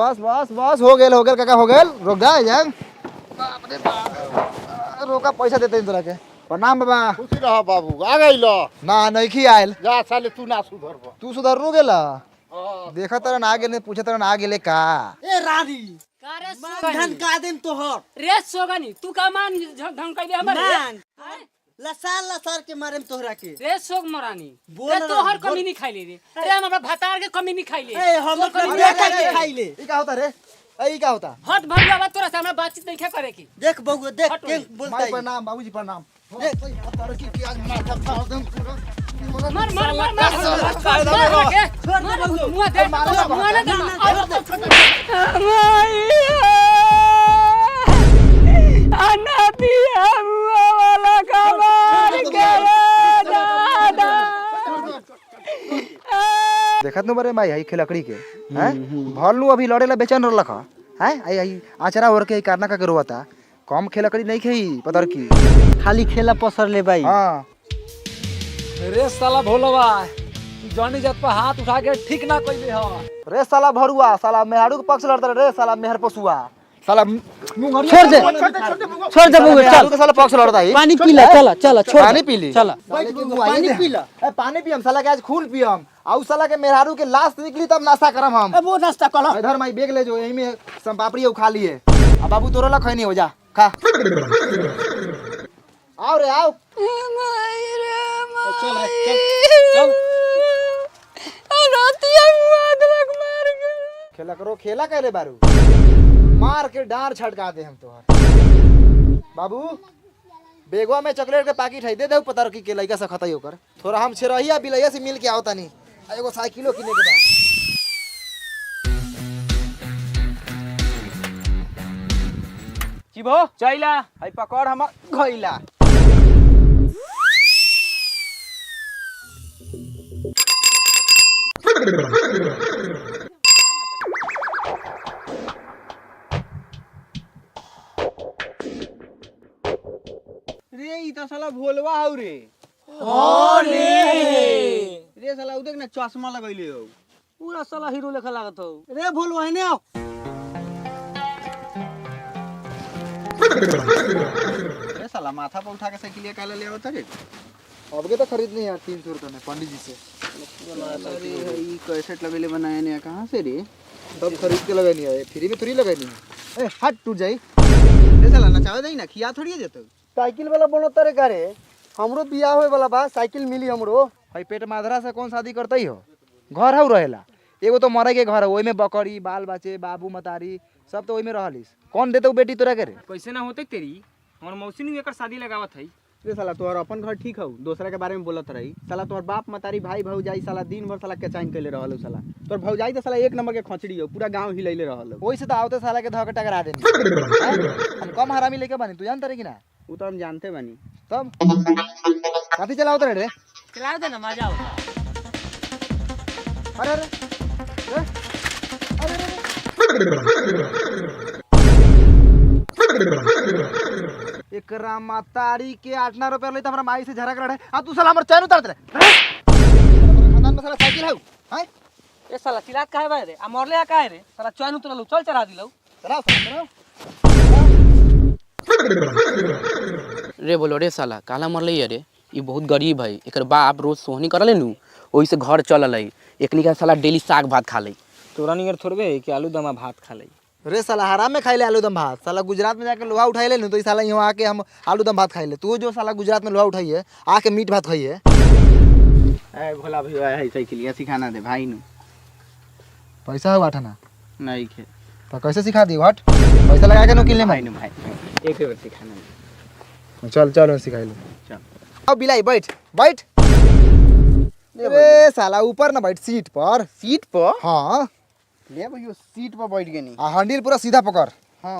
बस बस बस हो गेल काका हो गेल। रुक जा जा बाप रे बाप रोका पैसा देते तोरा के। प्रणाम बाबा। खुशी रह बाबू आ गइलो ना नहीं आयल जा साले तू ना सुधरब। तू सुधरनु गेला देखा तरन आ गेले पूछे तरन आ गेले का ए रानी कारे धन का देम तोहर रे सोगनी तू का मान ढंकाई हमरे मान लसार लसार के मारेम तोहरा के रे सोग मरानी बोल रे ना, तोहर बोल। कमी नहीं खाइले रे हमरा भतार के कमी नहीं खाइले ए हम बेटा के खाइले ई का होता रे ई का होता हट भगवा बात तोरा से हमरा बातचीत नहीं करे की देख बउआ देख हट के वही। बोलता माई है प्रणाम बाबूजी प्रणाम देख की आज माथा फाड़ दूं पूरा मार मार मार मार मुआ दे मुआ ना दे अन्ना दिया मुआ वाला का मार के दादा देखत नु बरे माई हई खेलकड़ी के हैं भलनु अभी लड़ेला बेचैन रहलक हैं आई आई आचरा और के कारना का करवाता कम खेलकड़ी नहीं खेई पतर की खाली खेला पसर ले भाई हां रे साला भोलवा जॉनी जत पर हाथ उठा के ठीक ना कइले ह रे साला भरुआ साला मेहाड़ू के पक्ष लड़ता रे साला मेहर पसुआ साला मुंह छोड़ दे बउआ मेहाड़ू के साला पक्ष लड़ता ही पानी पी ले चला चला छोड़ पानी पी ली चला पानी पी ला ए पानी पियम साला के आज खून पियम आउ साला के मेहरारू के लाश निकली तब नाश्ता करम हम ए वो नाश्ता कर इधर माई बेग ले जो यही में सम पापड़ी खा लिए आ बाबू तोरा ला खैनी हो जा खा आओ रे आओ चल चल खेला करो खेला कहले बारू मार के डार छटका दे हम तोहर बाबू बेगवा में चॉकलेट के पैकेट है दे दे पता रखी के लइका से खतई होकर थोड़ा हम छेरहिया बिलैया से मिल के आओ तनी एगो साइकिलो किने के बा चिबो चैला हई पकड़ हमर घइला रे ई त साला भोलवा हौ रे रे साला उ देख ना चश्मा लगैले हो पूरा साला हीरो लेखा लागत हो रे भोलवा है ने आओ रे साला माथा पर उठा के साइकिल काला ले आवत रे अब के तो खरीदनी है 300 रुपए में पंडित जी से अरे ई कैसेट लगैले बनाए ने कहां से रे सब खरीद के लगानी है फ्री में थोड़ी लगानी है ए हट टूट जाई रे साला नचावे दई ना खिया थोड़ी जेतो साइकिल वाला बनता रे करे हमरो बियाह होए वाला बा साइकिल मिली हमरो भाई पेट माधरा से कौन शादी करतई हो घर हउ रहेला एगो तो मरे के घर है ओई में बकरी बाल बच्चे बाबू मतारी सब तो ओई में रहलिस कौन देते बेटी तोरा के रे कैसे ना होते तेरी हमर मौसी ने एकर शादी लगावत हई रे साला तोहर अपन घर ठीक हौ दूसरा के बारे में बोलत रही साला तोहर बाप मतारी भाई भौजाई साला दिन भर साला केचाइन कइले रहल साला तोहर भौजाई तो साला एक नंबर के खचड़ी हो पूरा गांव हिलैले रहल ओई से तो आवते साला के धक टकरा देनी हम कम हरामी लेके बनी तू जानत रे कि ना उ तो हम जानते बानी तब काफी चलावत रे चला दे ना मजा आओ अरे अरे एकरा मातारी के 8 रुपया ले त हमरा माई से झगड़ा रहे आ तू साला हमर चैन उतार दे खानदान में साला साइकिल है हैं ए साला चिल्लात काहे बा रे आ मरले काहे रे साला चैन उतरलू चल चढ़ा दिलौ चलाओ चलाओ रे बोलो रे साला काला मरले रे ई बहुत गरीब है एकर बाप रोज सोहनी करले नु ओही से घर चलल है एकनी का साला डेली साग भात खा ले तोरा नियर थोड़बे कि आलू दमा भात खा ले रे साला हराम में खाइले आलू दम भात साला गुजरात में जाके लोहा उठाइले न तो ई साला यहाँ आके हम आलू दम भात खाइले तू जो साला गुजरात में लोहा उठाइए आके मीट भात खाइए ए भोला भैया है साइकिलिया सिखाना दे भाई नु पैसा है आठना नहीं खे तो कैसे सिखा दी हट पैसा लगा के नो किले भाई में नु भाई एक बार सिखाना दे चल चल सिखाई लो चल अब बिलाई बैठ बैठ रे साला ऊपर ना बैठ सीट पर हाँ ले भैया सीट पर बैठ गनी आ हैंडल पूरा सीधा पकड़ हां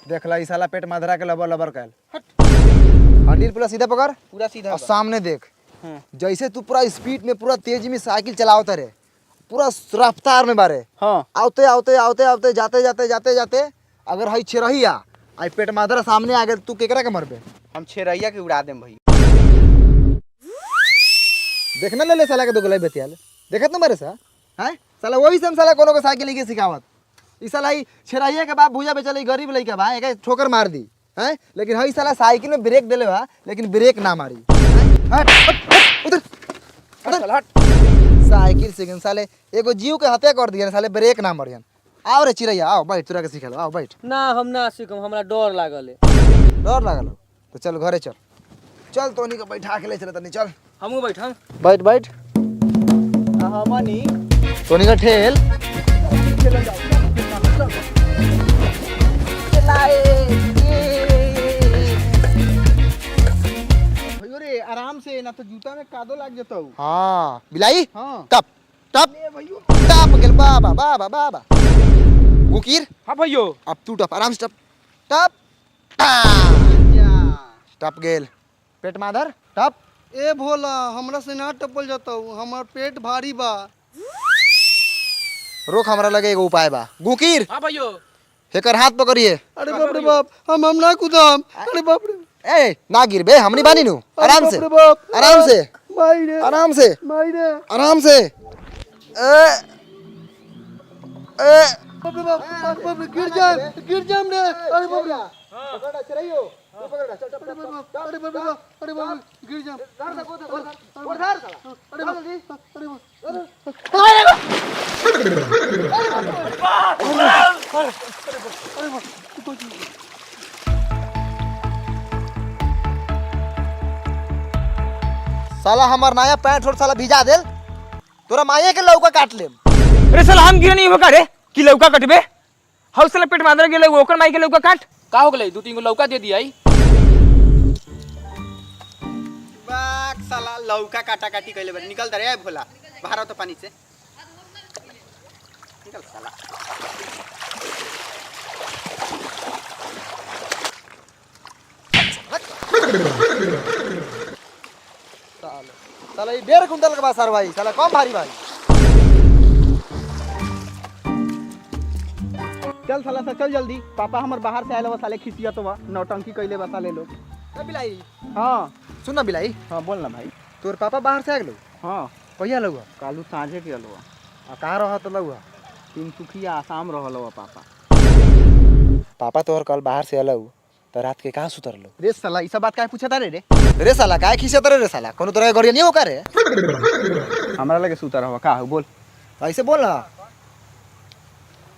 देख ला ई साला पेट माधरा के लबर लबर कैल हैंडल पूरा सीधा पकड़ पूरा सीधा और सामने देख हाँ। जैसे तू पूरा स्पीड में पूरा तेजी में साइकिल चलावत रे पूरा रफ्तार में बारे हां आते आते आते आते जाते जाते जाते जाते अगर हई छेरहिया आई पेट माधरा सामने आ गए तू केकरा के मरबे हम छेरैया के उड़ा देम भैया देखना ले साला के दो गलाई बेतियाल देखत न मारे सा हैं साला वही से हम साला कोनो को साइकिल के सिखावत ई साला ही छेराइया के बाप भूजा बेचल गरीब लइका बा एके ठोकर मार दी हैं, लेकिन हई साला साइकिल में ब्रेक देले बा लेकिन ब्रेक ना मारी। हट हट उधर उधर हट। साइकिल से साले एगो जीव के हत्या कर दिए साले ब्रेक ना मारियन। आओ रे चिड़ैया आओ बैठ, तोरा के सिखल आओ बैठ। ना हम ना सीखम, हमरा डर लागल है। डर लागल हो तो चल घरे चल, चल तोनी को बैठा के ले चल तनी चल। हमहू बैठम। बैठ बैठ हमनी तोनी का ठेल भैया रे आराम से, ना तो जूता में कादो लाग जतौ। हाँ बिलाई हाँ टप टप टप गेल बाबा बाबा बाबा गुकीर। हाँ भैयो। अब तू टप आराम से टप टप टप गेल पेट माधर टप। ए भोला हमरा से ना टपल जतौ, हमर पेट भारी बा। रोक हमरा लगे एगो उपाय बा गुकीर। हाँ भैयो। हेकर हाथ पकड़िए। अरे बाप रे बाप, हम ना कूदम। अरे बाप रे ए ना गिर बे, हमनी बानी नु। आराम से बाप, आराम से माई रे आराम से माई रे आराम से। बाप रे बाप रे गिर जाम रे। अरे बाप रे पकड़ चढ़ाइयो तू पकड़ चल टप अरे बाप अरे बाप अरे बाप गिर जाम। धर को धर साला। अरे बाप अरे बाप साला हमार नया पैंट और साला भिजा देल, तोरा माये के लौका काट लेम। अरे साला हम गिरे नहीं होका रे कि लौका कटबे। हाउ साला पेट मादर गेले ओकर माई के लौका काट। का हो गई? 2-3 गो लौका दे दिया। बाक साला लौका काटा काटी कइले बा। निकल दे रे भोला, बाहर तो पानी से निकल साला। साला ये 1.5 कुंटल के बासार भाई, साला कम भारी भाई। चल साला सा चल जल्दी, पापा हमर बाहर से आयल बा साले खिसियत बा, नौटंकी कइले बा साले लोग। ए बिलाई हाँ सुन ना बिलाई, हाँ बोल ना भाई। तोर पापा बाहर से आ गेलो। हाँ कहिया लौआ कालू साँझे के अलवा आ कहां रहा तो लौआ? तिनसुकिया आसाम रहल बा पापा। पापा तोहर कल बाहर से अलौ तो रात के कहां सुतरलो? रे साला ई सब बात काहे पूछता रे? रे साला काहे खिसियत रे साला? कोनो तोरा गड़िया नहीं हो का रे? हमरा लगे सुता रहवा का हो बोल। ऐसे बोल ना।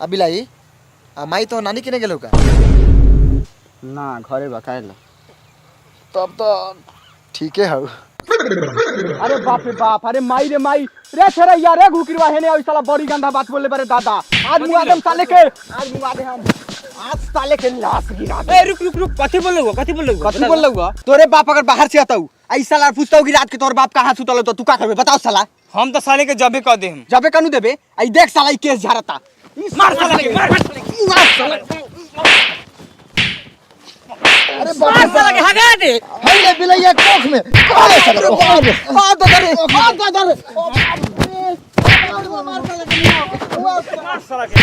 अब बिलाई आ माई तो नानी किने गेलो का? ना घरे बा काहे ला। तब तो ठीक है हौ। अरे बाप रे बाप, अरे माई रे माई रे छेरा यार रे घुकिरवा हेने आई साला बड़ी गंदा बात बोले बारे दादा। आज मुआ दम साले के, आज मुआ दे हम, आज साले के लाश गिरा दे। ए रुक रुक रुक, कथि बोल लउवा? कथि बोल लउवा? कथि बोल लउवा? तोरे बाप अगर बाहर से आताऊ आई साला पूछताऊ कि रात के तोर बाप कहां सुतल तो तू का करबे बताओ साला? हम तो साले के जबे कह दे हम। जबे कानू देबे आई देख साला ई केस झारता। मार साला के, मार अरे मार साला के हगा दे। हेले बिलैया कोख में अरे साला आ तो दरे आ तो दरे मार साला के।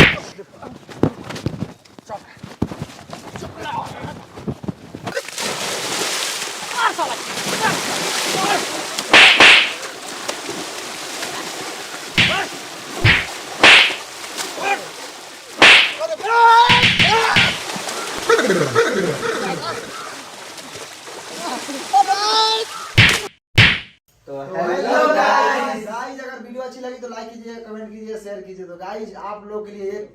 गाइस अगर वीडियो अच्छी लगी तो लाइक कीजिए, कमेंट कीजिए, शेयर कीजिए। तो गाइस आप लोग के लिए एक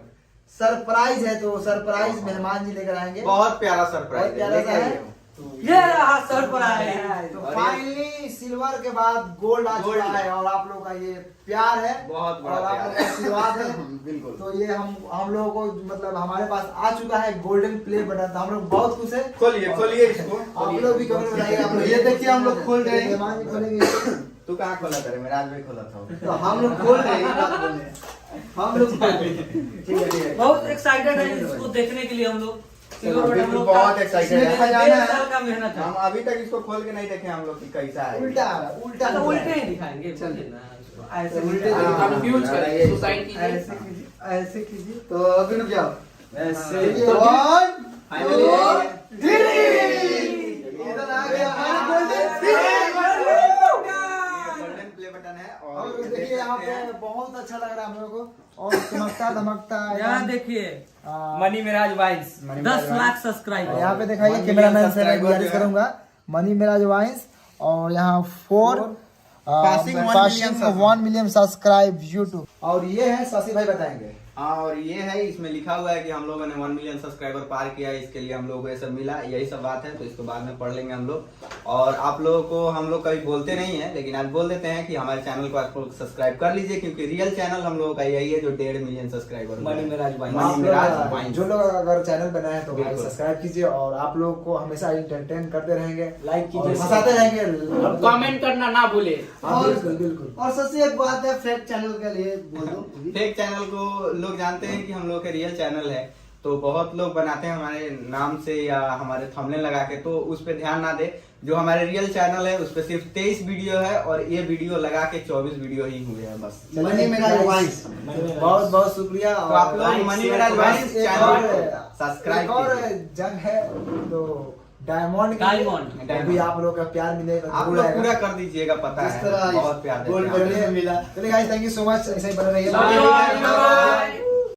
सरप्राइज है, तो सरप्राइज मेहमान जी लेकर आएंगे। बहुत प्यारा बहुत सरप्राइज प्यारा सा है। ये रहा सरप्राइज। तो फाइनली सिल्वर के बाद गोल्ड आ चुका है और आप लोग का ये प्यार है बहुत बड़ा और आप लोग का आशीर्वाद है। बिल्कुल। तो ये हम लोगों को मतलब हमारे पास आ चुका है गोल्डन प्ले बटन। हम लोग बहुत खुश है। खोलिए खोलिए इसको। आप लोग भी कमेंट बनाइए। आप लोग ये देखिए हम लोग खोल रहे हैं। मेहमान जी खोलेंगे तू कहाँ खोला था रे? मैं रात में खोला था। तो हम लोग खोल रहे हैं, ये बात बोल रहे हैं। हम लोग खोल रहे हैं। ठीक है ठीक है। बहुत एक्साइटेड है इसको देखने के लिए हम लोग। बिल्कुल बहुत एक्साइटेड है। डेढ़ साल का मेहनत है। हम अभी तक इसको खोल के नहीं देखे हम लोग कि कैसा है। उल्टा उल्टा तो उल्टे ही दिखाएंगे। चलिए ना ऐसे उल्टे कंफ्यूज करेंगे, सुसाइड कीजिए। ऐसे कीजिए तो अभी रुक जाओ। ऐसे देखिए, 1 2 3 इधर आ गया हमारा गोल्डन गोल्डन प्ले बटन है और और देखिए यहाँ पे बहुत अच्छा लग रहा है हम लोगों को। और चमकता धमकता यहाँ देखिए मनी मिराज वाइन्स 10 लाख सब्सक्राइबर। यहाँ पे दिखाइए कैमरामैन से मैं गुजारिश करूंगा, मनी मिराज वाइन्स, और यहाँ 4 Passing 1 मिलियन सब्सक्राइब यूट्यूब। और ये है शशि भाई बताएंगे। हाँ, और ये है, इसमें लिखा हुआ है कि हम लोगों ने 1 मिलियन सब्सक्राइबर पार किया है, इसके लिए हम लोगों को ये सब मिला, यही सब बात है। तो इसको बाद में पढ़ लेंगे हम लोग। और आप लोगों को हम लोग कभी बोलते नहीं है, लेकिन आज बोल देते हैं कि हमारे चैनल को आप लोग सब्सक्राइब कर लीजिए, क्योंकि रियल चैनल हम लोगों का यही है जो 1.5 million subscriber. Mani Meraj Vines. Mani Meraj Vines. जो लोग अगर चैनल बनाए हैं तो भाई बिल्कुल। सब्सक्राइब कीजिए, और आप लोग को हमेशा एंटरटेन करते रहेंगे, लाइक कीजिए, और हंसाते रहेंगे। कमेंट करना ना भूले। हाँ, बिल्कुल बिल्कुल। और सबसे एक बात है, फेक चैनल के लिए बोल दो। फेक चैनल को लोग जानते हैं कि हम लोग के रियल चैनल है, तो बहुत लोग बनाते हैं हमारे नाम से या हमारे थंबनेल लगा के, तो उस पर ध्यान ना दे। जो हमारे रियल चैनल है उस पर सिर्फ 23 वीडियो है, और ये वीडियो लगा के 24 वीडियो ही हुए हैं बस। मनी मिराज वाइन्स। बहुत बहुत शुक्रिया। तो आप लोग मनी मिराज वाइन्स चैनल को सब्सक्राइब और कीजिए। जंग है तो डायमंड भी आप लोग का प्यार मिलेगा, आप जरूर लोग आएगा। पूरा कर दीजिएगा, पता जिस है तरह बहुत प्यार देते हैं गोल्ड आप लोग। मेडल मिला। चलिए guys, thank you so much, ऐसे ही बने रहिए। Bye, bye, bye.